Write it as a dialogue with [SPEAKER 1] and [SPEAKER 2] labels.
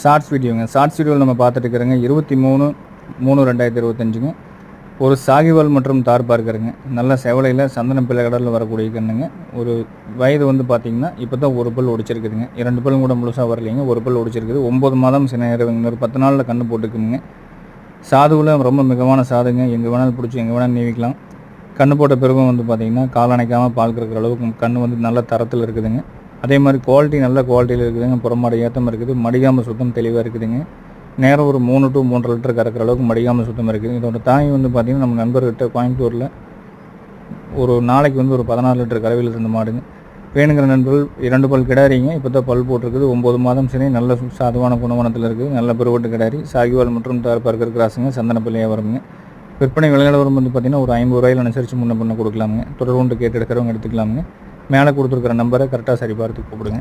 [SPEAKER 1] Shorts வீடியோங்க. Shorts வீடியோவில் நம்ம பார்த்துட்டு இருக்கிறோங்க 23/3/2025ங்க. ஒரு சாகிவால் மற்றும் தார்பார் இருக்கிறங்க. நல்ல செவலையில் சந்தன பிள்ளை கடலில் வரக்கூடிய கண்ணுங்க. ஒரு வயது வந்து பார்த்திங்கன்னா இப்போ தான் ஒரு பல் ஒடிச்சிருக்குதுங்க. 2 பல் கூட முழுசாக வரலைங்க. ஒரு பல் ஒடிச்சிருக்குது. 9 மாதம் சின்ன ஒரு 10 நாளில் கன்று போட்டுக்குங்க. சாதுவில் ரொம்ப மிகமான சாதுங்க. எங்கே வேணாலும் பிடிச்சி எங்கே வேணாலும் நீவிக்கலாம். கன்று போட்ட பிறகும் வந்து பார்த்திங்கன்னா கால் அணைக்காமல் பால் கறக்கிற அளவுக்கு கன்று வந்து நல்ல தரத்தில் இருக்குதுங்க. அதே மாதிரி குவாலிட்டி நல்ல குவாலிட்டியில் இருக்குதுங்க. புறமாட ஏற்றமாக இருக்குது. மடிகாமல் சுத்தம் தெளிவாக இருக்குதுங்க. நேரம் ஒரு 3 to 3.5 லிட்டர் கறக்கிற அளவுக்கு மடிகாமல் சுத்தமாக இருக்குது. இதோட தாய் வந்து பார்த்திங்கன்னா நம்ம நண்பர்கிட்ட கோயம்புத்தூரில் ஒரு நாளைக்கு வந்து ஒரு 16 லிட்டர் கறவையில் இருந்த மாடுங்க. வேணுங்கிற நண்பர்கள் 2 பல் கிடாரிங்க. இப்போ தான் பல் போட்டிருக்குது. 9 மாதம் சினை நல்ல சாதுவான குணவனத்தில் இருக்குது. நல்ல பெருவட்டு கிடாரி சாகிவால் மற்றும் தார்பார் கிராஸுங்க. சந்தனப்பள்ளியாக வருங்க. விற்பனை விலைநிலவரம் வந்து பார்த்திங்கன்னா ஒரு 50 ரூபாயில் அனுசரித்து முன்ன பண்ண கொடுக்கலாமுங்க. தொடர்பு கொண்டு கேட்டு எடுக்கிறவங்க எடுத்துக்கலாமுங்க. மேலே கொடுத்துருக்கிற நம்பரை கரெக்டாக சரி பார்த்து கூப்பிடுங்க.